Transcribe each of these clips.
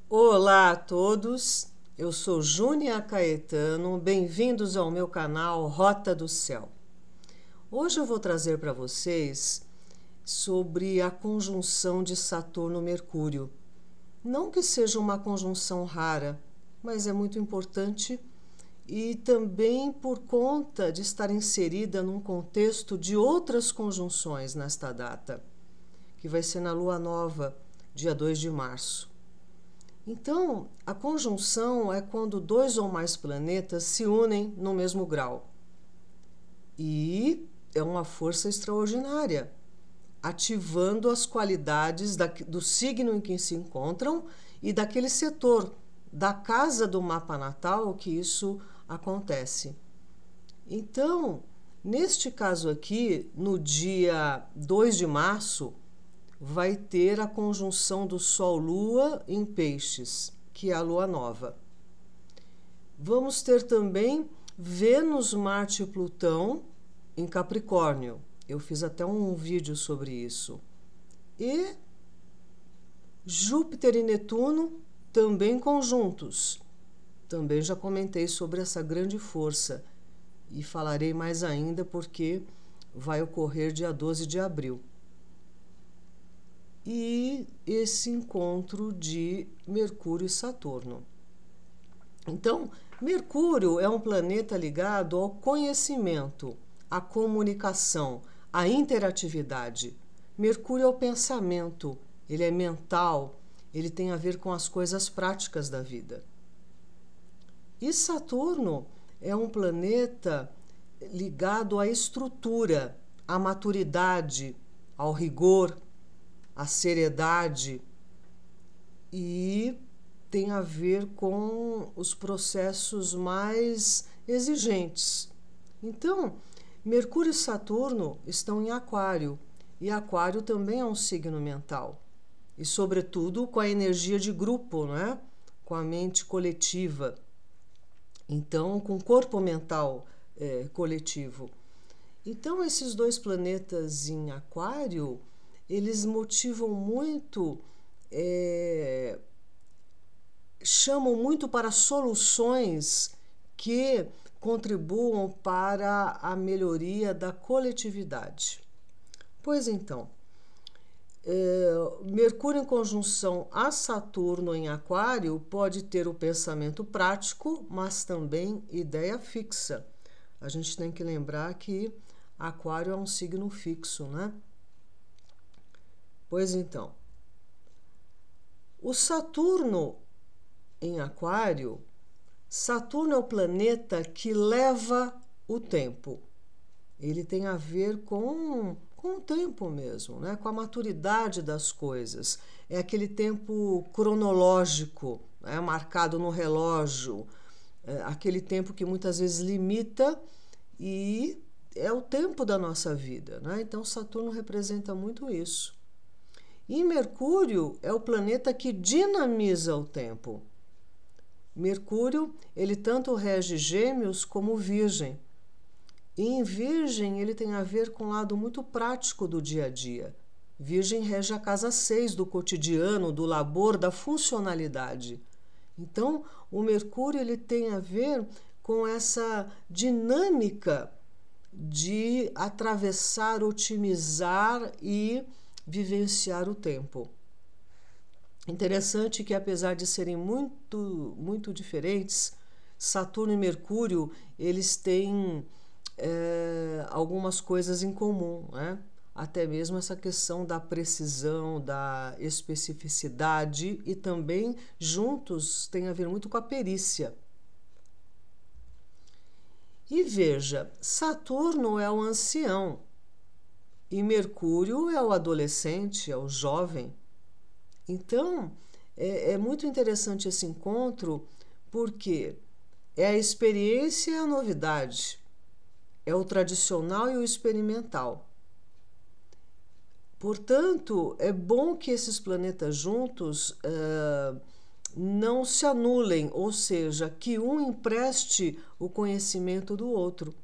Olá a todos, eu sou Júnia Caetano, bem-vindos ao meu canal Rota do Céu. Hoje eu vou trazer para vocês sobre a conjunção de Saturno-Mercúrio. Não que seja uma conjunção rara, mas é muito importante e também por conta de estar inserida num contexto de outras conjunções nesta data, que vai ser na Lua Nova, dia 2 de março. Então, a conjunção é quando dois ou mais planetas se unem no mesmo grau. E é uma força extraordinária, ativando as qualidades do signo em que se encontram e daquele setor, da casa do mapa natal que isso acontece. Então, neste caso aqui, no dia 2 de março, vai ter a conjunção do Sol-Lua em Peixes, que é a Lua Nova. Vamos ter também Vênus, Marte e Plutão em Capricórnio. Eu fiz até um vídeo sobre isso. E Júpiter e Netuno também conjuntos. Também já comentei sobre essa grande força e falarei mais ainda porque vai ocorrer dia 12 de abril. E esse encontro de Mercúrio e Saturno. Então, Mercúrio é um planeta ligado ao conhecimento, à comunicação, à interatividade. Mercúrio é o pensamento, ele é mental, ele tem a ver com as coisas práticas da vida. E Saturno é um planeta ligado à estrutura, à maturidade, ao rigor, a seriedade e tem a ver com os processos mais exigentes. Então, Mercúrio e Saturno estão em Aquário, e Aquário também é um signo mental, e sobretudo com a energia de grupo, né? Com a mente coletiva, então com o corpo mental coletivo. Então, esses dois planetas em Aquário, eles motivam muito, chamam muito para soluções que contribuam para a melhoria da coletividade. Pois então, Mercúrio em conjunção a Saturno em Aquário pode ter o pensamento prático, mas também ideia fixa. A gente tem que lembrar que Aquário é um signo fixo, né? Pois então, o Saturno em Aquário, Saturno é o planeta que leva o tempo. Ele tem a ver com o tempo mesmo, né? Com a maturidade das coisas. É aquele tempo cronológico, né? Marcado no relógio, aquele tempo que muitas vezes limita e é o tempo da nossa vida, né? Então, Saturno representa muito isso. E Mercúrio é o planeta que dinamiza o tempo. Mercúrio, ele tanto rege Gêmeos como Virgem. E em Virgem, ele tem a ver com o lado muito prático do dia a dia. Virgem rege a casa 6 do cotidiano, do labor, da funcionalidade. Então, o Mercúrio ele tem a ver com essa dinâmica de atravessar, otimizar e vivenciar o tempo. Interessante que, apesar de serem muito diferentes, Saturno e Mercúrio, eles têm algumas coisas em comum, né? Até mesmo essa questão da precisão, da especificidade e também juntos tem a ver muito com a perícia. E veja, Saturno é o ancião e Mercúrio é o adolescente, é o jovem. Então, é muito interessante esse encontro porque é a experiência e a novidade, é o tradicional e o experimental. Portanto, é bom que esses planetas juntos não se anulem, ou seja, que um empreste o conhecimento do outro.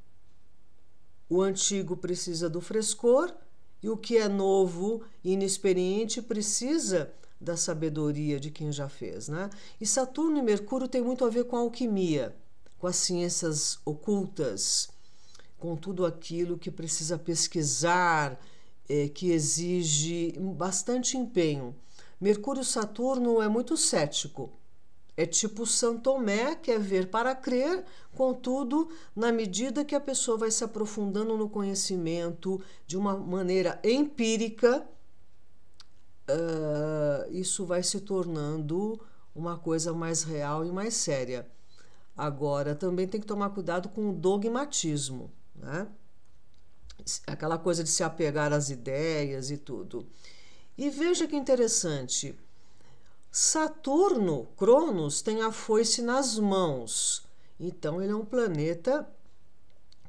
O antigo precisa do frescor e o que é novo e inexperiente precisa da sabedoria de quem já fez, né? E Saturno e Mercúrio tem muito a ver com a alquimia, com as ciências ocultas, com tudo aquilo que precisa pesquisar, que exige bastante empenho. Mercúrio e Saturno é muito cético. É tipo São Tomé, que é ver para crer, contudo, na medida que a pessoa vai se aprofundando no conhecimento de uma maneira empírica, isso vai se tornando uma coisa mais real e mais séria. Agora, também tem que tomar cuidado com o dogmatismo, né? Aquela coisa de se apegar às ideias e tudo. E veja que interessante. Saturno, Cronos, tem a foice nas mãos. Então, ele é um planeta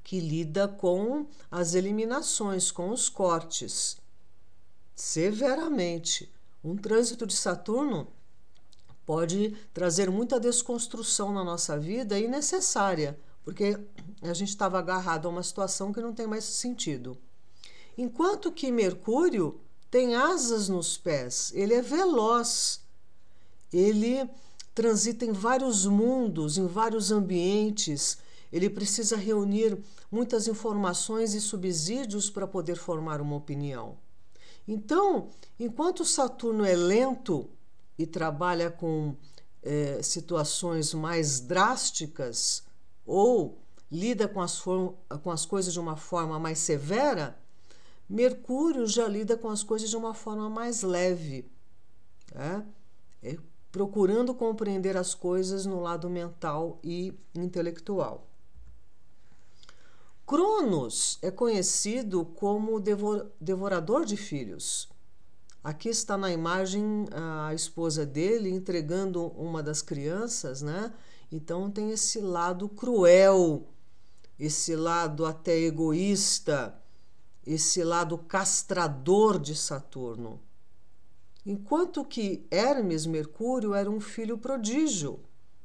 que lida com as eliminações, com os cortes, severamente. Um trânsito de Saturno pode trazer muita desconstrução na nossa vida e necessária, porque a gente estava agarrado a uma situação que não tem mais sentido. Enquanto que Mercúrio tem asas nos pés, ele é veloz. Ele transita em vários mundos, em vários ambientes. Ele precisa reunir muitas informações e subsídios para poder formar uma opinião. Então, enquanto Saturno é lento e trabalha com situações mais drásticas ou lida com as coisas de uma forma mais severa, Mercúrio já lida com as coisas de uma forma mais leve, né? Procurando compreender as coisas no lado mental e intelectual. Cronos é conhecido como devorador de filhos. Aqui está na imagem a esposa dele entregando uma das crianças, né? Então tem esse lado cruel, esse lado até egoísta, esse lado castrador de Saturno. Enquanto que Hermes, Mercúrio, era um filho prodígio,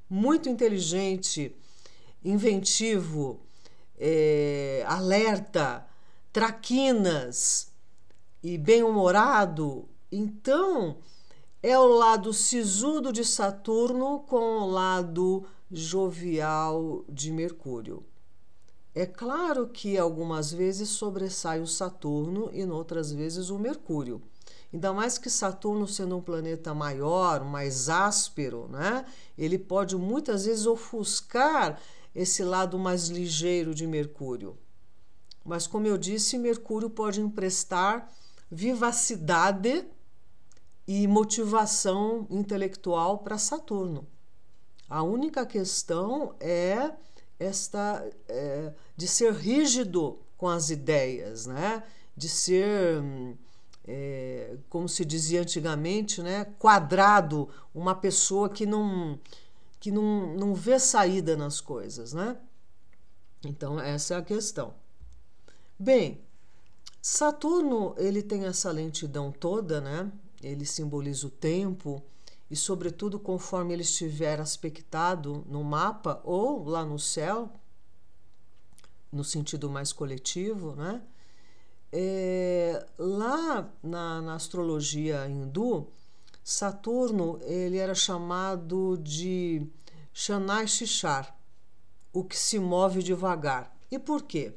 muito inteligente, inventivo, alerta, traquinas e bem-humorado. Então, é o lado sisudo de Saturno com o lado jovial de Mercúrio. É claro que algumas vezes sobressai o Saturno e outras vezes o Mercúrio. Ainda mais que Saturno, sendo um planeta maior, mais áspero, né? Ele pode muitas vezes ofuscar esse lado mais ligeiro de Mercúrio. Mas, como eu disse, Mercúrio pode emprestar vivacidade e motivação intelectual para Saturno. A única questão é esta de ser rígido com as ideias, né? De ser como se dizia antigamente, né, quadrado, uma pessoa que não vê saída nas coisas, né? Então, essa é a questão. Bem, Saturno, ele tem essa lentidão toda, né? Ele simboliza o tempo e, sobretudo, conforme ele estiver aspectado no mapa ou lá no céu, no sentido mais coletivo, né? Lá na astrologia hindu, Saturno ele era chamado de Shanai Shishar, o que se move devagar. E por quê?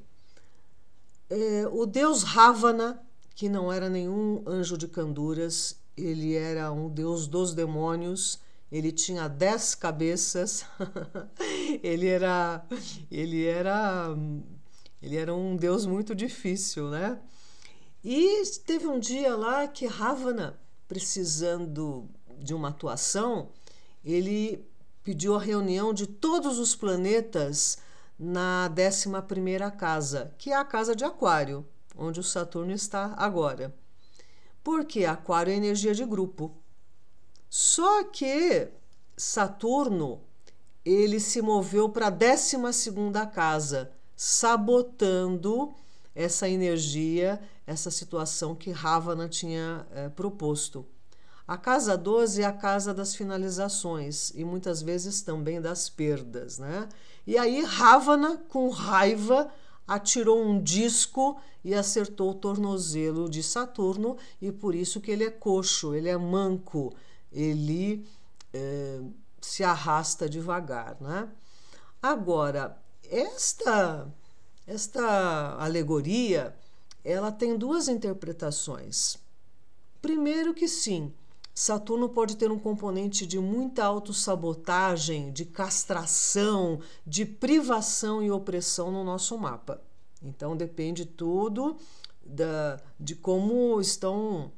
O deus Ravana, que não era nenhum anjo de canduras, ele era um deus dos demônios, ele tinha 10 cabeças, ele era um deus muito difícil, né? E teve um dia lá que Ravana, precisando de uma atuação, ele pediu a reunião de todos os planetas na 11ª casa, que é a casa de Aquário, onde o Saturno está agora. Porque Aquário é energia de grupo. Só que Saturno, ele se moveu para a 12ª casa, sabotando essa energia, essa situação que Ravana tinha proposto. A casa 12 é a casa das finalizações e muitas vezes também das perdas, né? E aí Ravana, com raiva, atirou um disco e acertou o tornozelo de Saturno, e por isso que ele é coxo, ele é manco, ele se arrasta devagar, né? Agora, esta alegoria, ela tem duas interpretações. Primeiro que sim, Saturno pode ter um componente de muita autossabotagem, de castração, de privação e opressão no nosso mapa. Então depende tudo de como estão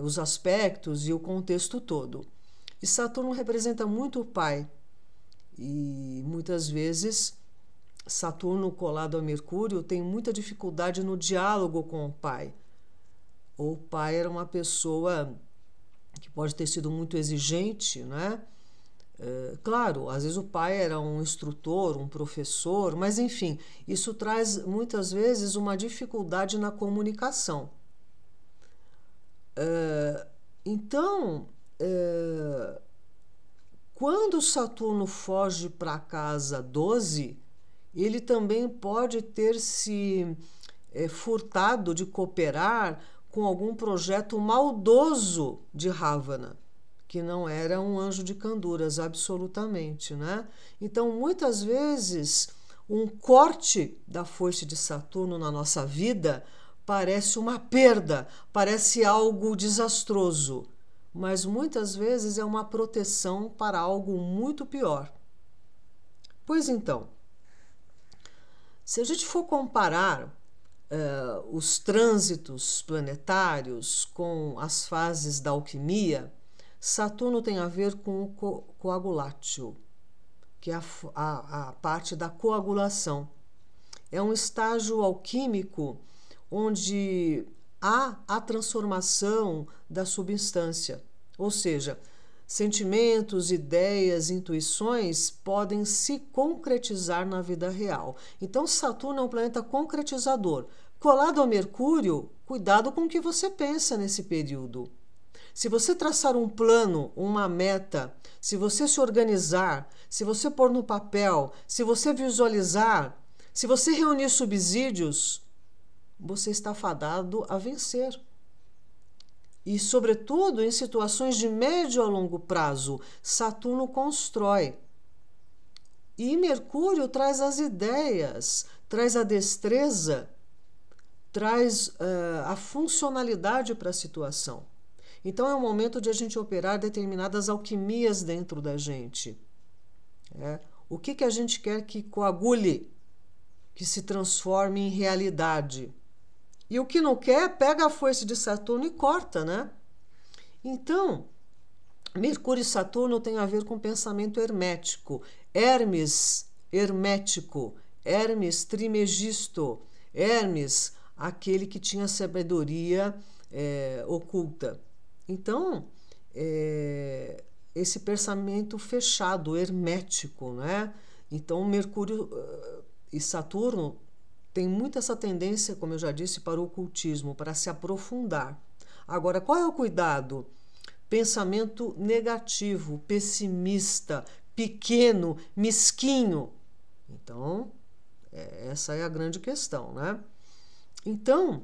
os aspectos e o contexto todo. E Saturno representa muito o pai. E muitas vezes Saturno colado a Mercúrio tem muita dificuldade no diálogo com o pai. Ou o pai era uma pessoa que pode ter sido muito exigente, né? Claro, às vezes o pai era um instrutor, um professor, mas enfim, isso traz muitas vezes uma dificuldade na comunicação. Então, quando Saturno foge para a casa 12, ele também pode ter se furtado de cooperar com algum projeto maldoso de Ravana, que não era um anjo de Kanduras, absolutamente, né? Então, muitas vezes, um corte da foice de Saturno na nossa vida parece uma perda, parece algo desastroso, mas muitas vezes é uma proteção para algo muito pior. Pois então, se a gente for comparar os trânsitos planetários com as fases da alquimia, Saturno tem a ver com o coagulatio, que é a parte da coagulação. É um estágio alquímico onde há a transformação da substância, ou seja, sentimentos, ideias, intuições podem se concretizar na vida real. Então, Saturno é um planeta concretizador. Colado a Mercúrio, cuidado com o que você pensa nesse período. Se você traçar um plano, uma meta, se você se organizar, se você pôr no papel, se você visualizar, se você reunir subsídios, você está fadado a vencer. E, sobretudo, em situações de médio a longo prazo, Saturno constrói. E Mercúrio traz as ideias, traz a destreza, traz a funcionalidade para a situação. Então, é o momento de a gente operar determinadas alquimias dentro da gente. O que a gente quer que coagule, que se transforme em realidade? E o que não quer, pega a foice de Saturno e corta, né? Então, Mercúrio e Saturno tem a ver com pensamento hermético. Hermes, hermético. Hermes, trimegisto. Hermes, aquele que tinha sabedoria oculta. Então, esse pensamento fechado, hermético, né? Então, Mercúrio e Saturno tem muito essa tendência, como eu já disse, para o ocultismo, para se aprofundar. Agora, qual é o cuidado? Pensamento negativo, pessimista, pequeno, mesquinho. Então, essa é a grande questão, né? Então,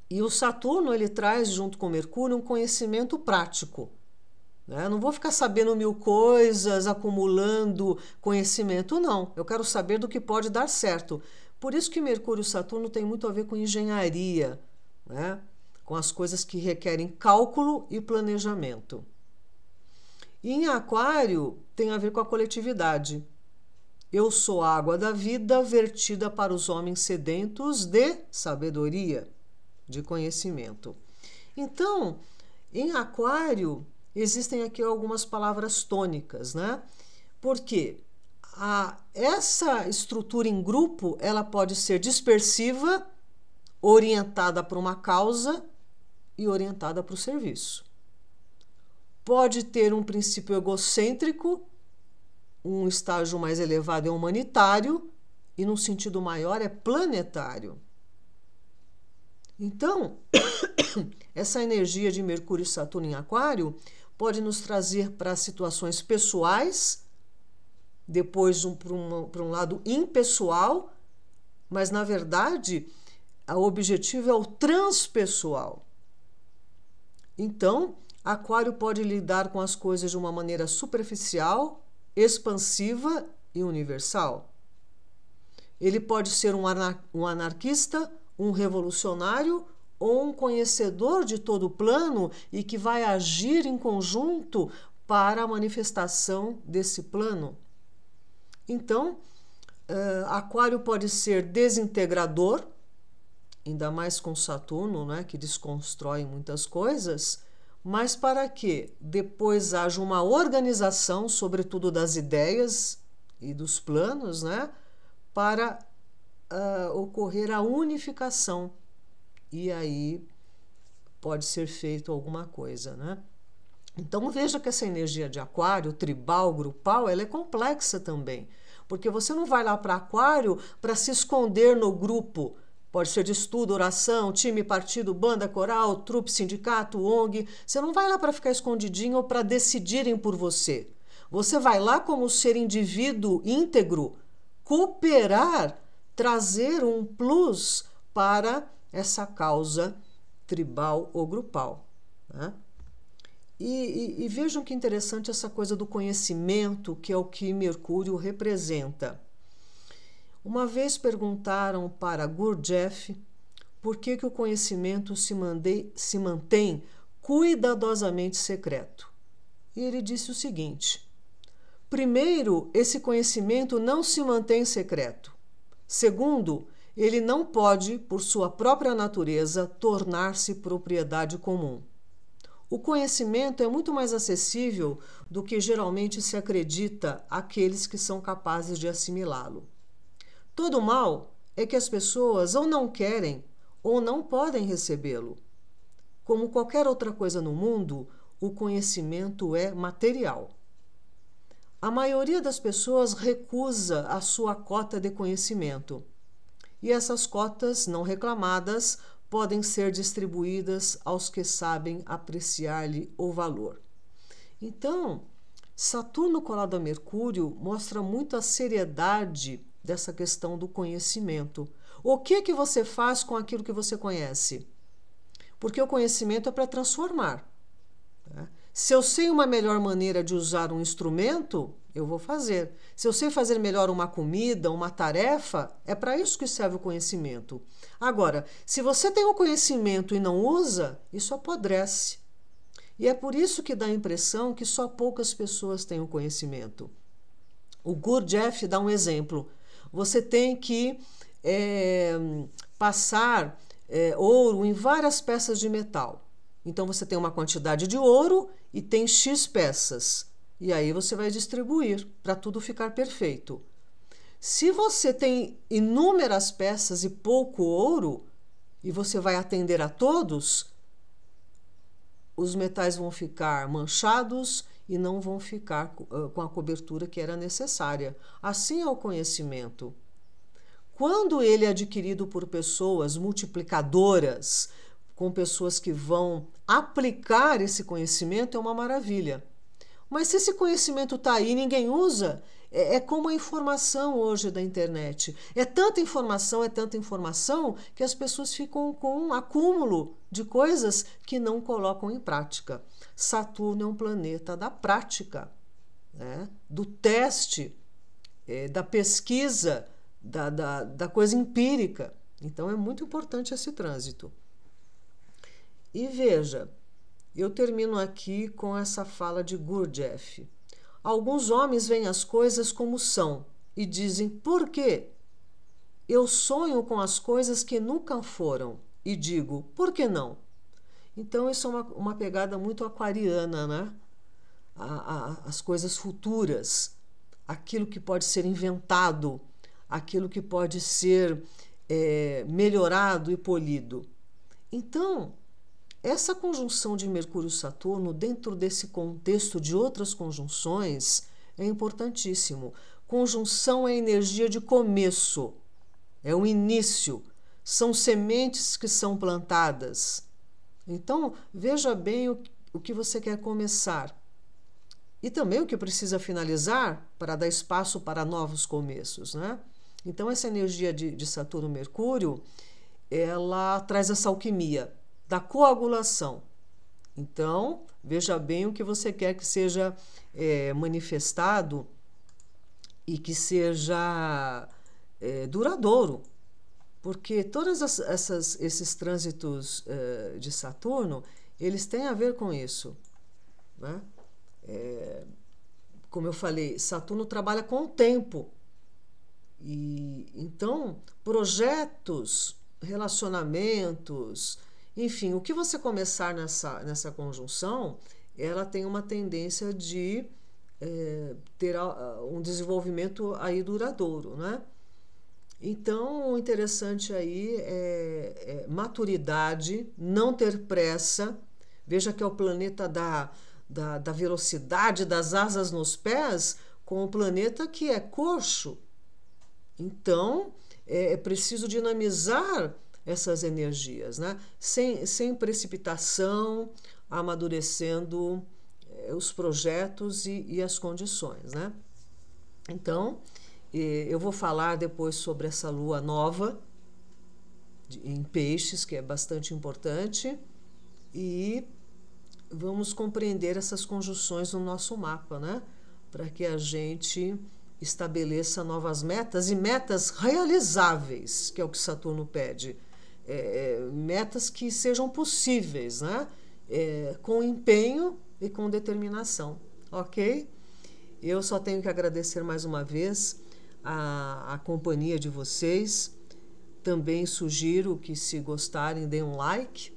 e o Saturno, ele traz, junto com Mercúrio, um conhecimento prático. Eu não vou ficar sabendo 1000 coisas, acumulando conhecimento, não. Eu quero saber do que pode dar certo. Por isso que Mercúrio e Saturno tem muito a ver com engenharia, né? Com as coisas que requerem cálculo e planejamento. E em Aquário tem a ver com a coletividade. Eu sou a água da vida vertida para os homens sedentos de sabedoria, de conhecimento. Então, em Aquário, existem aqui algumas palavras tônicas, né? Porque essa estrutura em grupo, ela pode ser dispersiva, orientada para uma causa e orientada para o serviço. Pode ter um princípio egocêntrico, um estágio mais elevado é humanitário e, num sentido maior, é planetário. Então, essa energia de Mercúrio e Saturno em Aquário pode nos trazer para situações pessoais, depois para um lado impessoal mas na verdade o objetivo é o transpessoal. Então, Aquário pode lidar com as coisas de uma maneira superficial, expansiva e universal. Ele pode ser um anarquista, um revolucionário ou um conhecedor de todo o plano e que vai agir em conjunto para a manifestação desse plano. Então, Aquário pode ser desintegrador, ainda mais com Saturno, né, que desconstrói muitas coisas, mas para que depois haja uma organização, sobretudo das ideias e dos planos, né, para ocorrer a unificação. E aí pode ser feito alguma coisa, né? Então veja que essa energia de Aquário, tribal, grupal, ela é complexa também. Porque você não vai lá para Aquário para se esconder no grupo. Pode ser de estudo, oração, time, partido, banda, coral, trupe, sindicato, ONG. Você não vai lá para ficar escondidinho ou para decidirem por você. Você vai lá como ser indivíduo íntegro, cooperar, trazer um plus para essa causa tribal ou grupal, né? E vejam que interessante essa coisa do conhecimento, que é o que Mercúrio representa. Uma vez perguntaram para Gurdjieff por que o conhecimento se mantém cuidadosamente secreto. E ele disse o seguinte: primeiro, esse conhecimento não se mantém secreto. Segundo, ele não pode, por sua própria natureza, tornar-se propriedade comum. O conhecimento é muito mais acessível do que geralmente se acredita àqueles que são capazes de assimilá-lo. Todo mal é que as pessoas ou não querem ou não podem recebê-lo. Como qualquer outra coisa no mundo, o conhecimento é material. A maioria das pessoas recusa a sua cota de conhecimento. E essas cotas não reclamadas podem ser distribuídas aos que sabem apreciar-lhe o valor. Então, Saturno colado a Mercúrio mostra muito a seriedade dessa questão do conhecimento. O que você faz com aquilo que você conhece? Porque o conhecimento é para transformar, né? Se eu sei uma melhor maneira de usar um instrumento, eu vou fazer. Se eu sei fazer melhor uma comida, uma tarefa, é para isso que serve o conhecimento. Agora, se você tem o conhecimento e não usa, isso apodrece. E é por isso que dá a impressão que só poucas pessoas têm o conhecimento. O Gurdjieff dá um exemplo. Você tem que passar ouro em várias peças de metal. Então você tem uma quantidade de ouro e tem X peças. E aí você vai distribuir para tudo ficar perfeito. Se você tem inúmeras peças e pouco ouro, e você vai atender a todos, os metais vão ficar manchados e não vão ficar com a cobertura que era necessária. Assim é o conhecimento. Quando ele é adquirido por pessoas multiplicadoras, com pessoas que vão aplicar esse conhecimento, é uma maravilha. Mas se esse conhecimento está aí e ninguém usa, é como a informação hoje da internet. É tanta informação que as pessoas ficam com um acúmulo de coisas que não colocam em prática. Saturno é um planeta da prática, né? Do teste, da pesquisa, da coisa empírica. Então é muito importante esse trânsito. E veja, eu termino aqui com essa fala de Gurdjieff. Alguns homens veem as coisas como são e dizem: por quê? Eu sonho com as coisas que nunca foram e digo: por que não? Então isso é uma pegada muito aquariana, né? As coisas futuras, aquilo que pode ser inventado, aquilo que pode ser melhorado e polido. Então, essa conjunção de Mercúrio e Saturno, dentro desse contexto de outras conjunções, é importantíssimo. Conjunção é energia de começo, é o início, são sementes que são plantadas. Então, veja bem o que você quer começar e também o que precisa finalizar para dar espaço para novos começos, né? Então, essa energia de Saturno-Mercúrio, ela traz essa alquimia da coagulação. Então, veja bem o que você quer que seja manifestado e que seja duradouro. Porque todos esses trânsitos de Saturno, eles têm a ver com isso, né? Como eu falei, Saturno trabalha com o tempo. E então, projetos, relacionamentos, enfim, o que você começar nessa conjunção, ela tem uma tendência de ter um desenvolvimento aí duradouro, né? Então, o interessante aí é maturidade, não ter pressa. Veja que é o planeta da velocidade, das asas nos pés, com o planeta que é coxo. Então, é preciso dinamizar essas energias, né? Sem precipitação, amadurecendo os projetos e as condições, né? Então, eu vou falar depois sobre essa lua nova em peixes, que é bastante importante, e vamos compreender essas conjunções no nosso mapa, né? Para que a gente estabeleça novas metas e metas realizáveis, que é o que Saturno pede. Metas que sejam possíveis, né? Com empenho e com determinação, ok? Eu só tenho que agradecer mais uma vez a companhia de vocês. Também sugiro que, se gostarem, deem um like.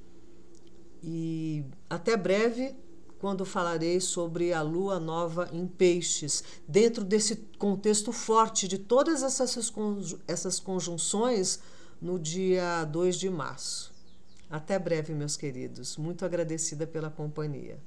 E até breve, quando falarei sobre a lua nova em peixes, dentro desse contexto forte de todas essas conjunções no dia 2 de março. Até breve, meus queridos. Muito agradecida pela companhia.